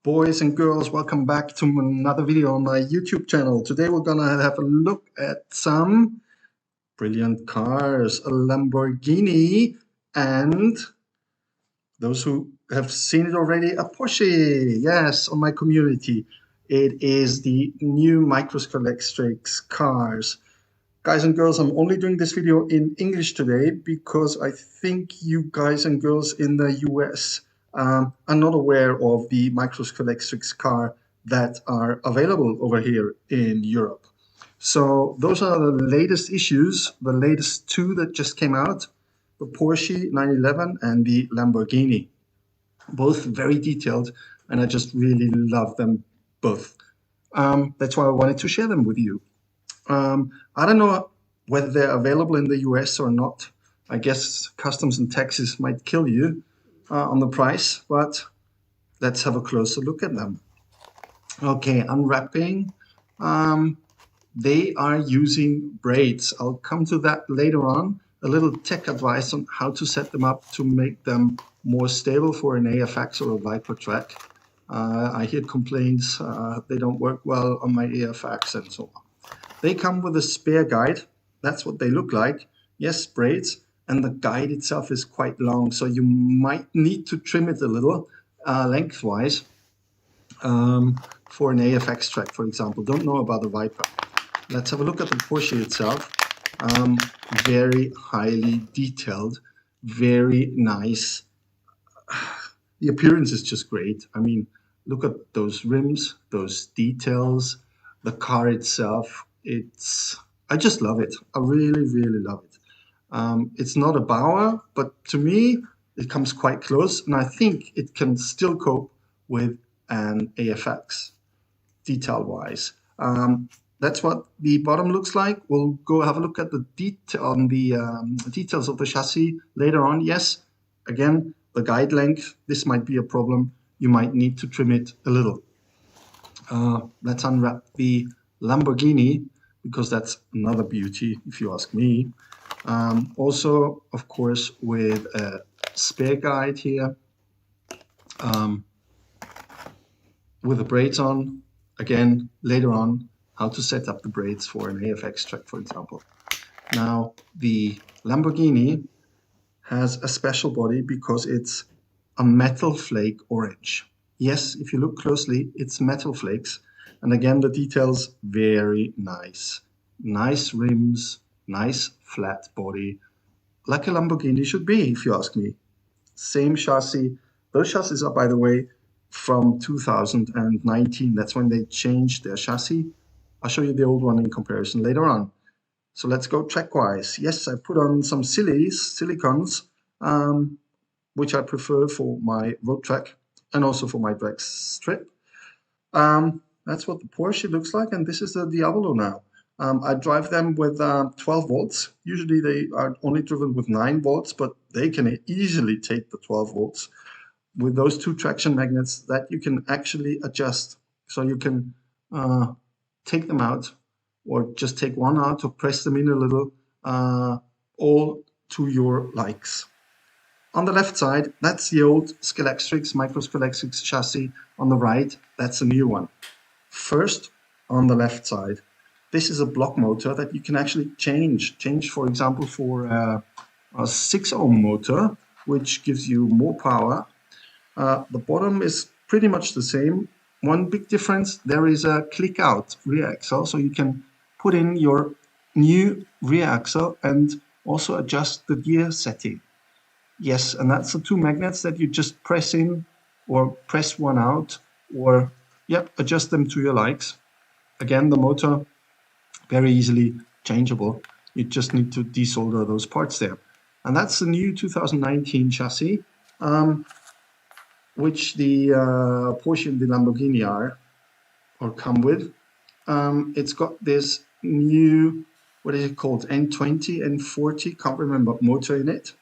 Boys and girls, welcome back to another video on my YouTube channel. Today we're gonna have a look at some brilliant cars, a Lamborghini, and those who have seen it already, a Porsche. Yes, on my community. It is the new Micro Scalextric cars. Guys and girls, I'm only doing this video in English today because I think you guys and girls in the US are not aware of the Micro Scalextric car that are available over here in Europe. So those are the latest issues, the latest two that just came out, the Porsche 911 and the Lamborghini. Both very detailed, and I just really love them both. That's why I wanted to share them with you. I don't know whether they're available in the US or not. I guess customs and taxes might kill you on the price, but let's have a closer look at them. Okay, unwrapping. They are using braids. I'll come to that later on. A little tech advice on how to set them up to make them more stable for an AFX or a Viper track. I hear complaints they don't work well on my AFX and so on. They come with a spare guide. That's what they look like. Yes, braids. And the guide itself is quite long, so you might need to trim it a little lengthwise for an AFX track, for example. Don't know about the Viper. Let's have a look at the Porsche itself. Very highly detailed, very nice. The appearance is just great. I mean, look at those rims, those details, the car itself. I just love it. I really, really love it. It's not a Bauer, but to me, it comes quite close, and I think it can still cope with an AFX, detail-wise. That's what the bottom looks like. We'll go have a look at the details of the chassis later on. Yes, again, the guide length, this might be a problem. You might need to trim it a little. Let's unwrap the Lamborghini, because that's another beauty, if you ask me. Also, of course, with a spare guide here, with the braids on. Again, later on, how to set up the braids for an AFX track, for example. Now, the Lamborghini has a special body because it's a metal flake orange. Yes, if you look closely, it's metal flakes. And again, the details, very nice. Nice rims, nice flat body, like a Lamborghini should be, if you ask me. Same chassis. Those chassis are, by the way, from 2019. That's when they changed their chassis. I'll show you the old one in comparison later on. So let's go track-wise. Yes, I put on some silicons, which I prefer for my road track and also for my drag strip. That's what the Porsche looks like, and this is the Diavolo now. I drive them with 12 volts. Usually they are only driven with 9 volts, but they can easily take the 12 volts with those two traction magnets that you can actually adjust. So you can take them out or just take one out or press them in a little, all to your likes. On the left side, that's the old Scalextric, Micro Scalextric chassis. On the right, that's a new one. First, on the left side, this is a block motor that you can actually change. Change, for example, for a 6 ohm motor, which gives you more power. The bottom is pretty much the same. One big difference, there is a click out rear axle, so you can put in your new rear axle and also adjust the gear setting. Yes, and that's the two magnets that you just press in or press one out, or adjust them to your likes. Again, the motor, very easily changeable. You just need to desolder those parts there. And that's the new 2019 chassis, which the Porsche and the Lamborghini are or come with. It's got this new, what is it called, N20, N40, can't remember, motor in it.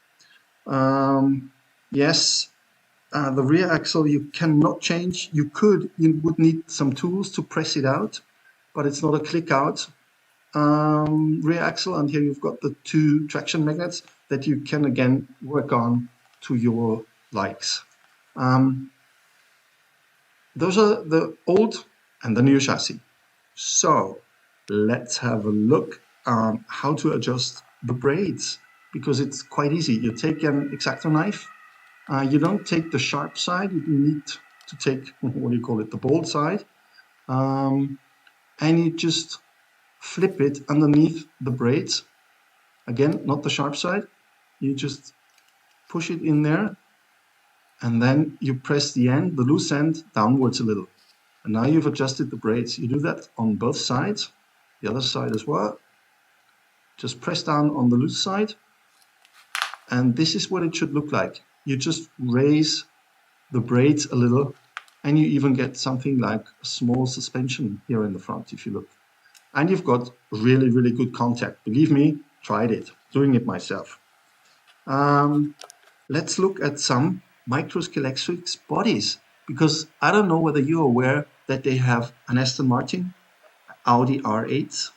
Yes, the rear axle you cannot change. You would need some tools to press it out, but it's not a click out rear axle. And here you've got the two traction magnets that you can again work on to your likes. Those are the old and the new chassis. So let's have a look on how to adjust the braids, because it's quite easy. You take an X-Acto knife. You don't take the sharp side. You need to take, what do you call it, the bold side. And you just flip it underneath the braids. Again, not the sharp side. You just push it in there, and then you press the end, the loose end, downwards a little. And now you've adjusted the braids. You do that on both sides, the other side as well. Just press down on the loose side, and this is what it should look like. You just raise the braids a little, and you even get something like a small suspension here in the front if you look. And you've got really, really good contact. Believe me, tried it, doing it myself. Let's look at some Micro Scalextric bodies, because I don't know whether you're aware that they have an Aston Martin, Audi R8s,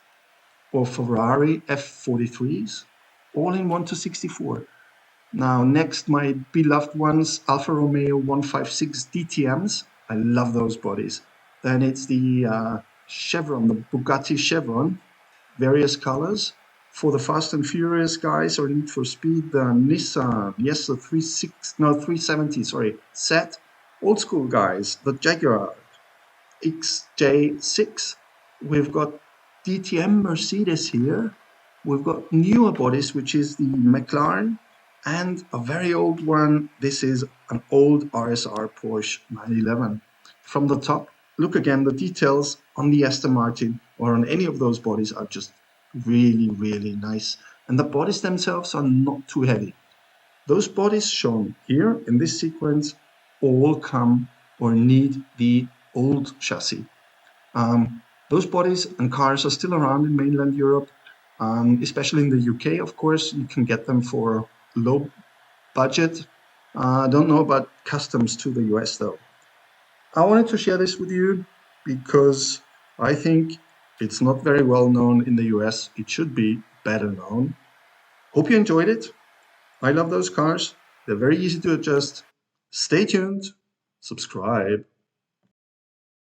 or Ferrari F43s, all in 1-64. Now, next, my beloved ones, Alfa Romeo 156 DTMs. I love those bodies. Then it's the Chevron, the Bugatti Chevron, various colors. For the Fast and Furious guys or Need for Speed, the Nissan, yes, the 370, set. Old school guys, the Jaguar XJ6. We've got DTM Mercedes here. We've got newer bodies, which is the McLaren, and a very old one. This is an old RSR Porsche 911. From the top, look again, the details on the Aston Martin or on any of those bodies are just really, really nice. And the bodies themselves are not too heavy. Those bodies shown here in this sequence all come or need the old chassis. Those bodies and cars are still around in mainland Europe, especially in the UK, of course. You can get them for low budget. I don't know about customs to the US though. I wanted to share this with you because I think it's not very well known in the US. It should be better known. Hope you enjoyed it. I love those cars. They're very easy to adjust. Stay tuned. Subscribe.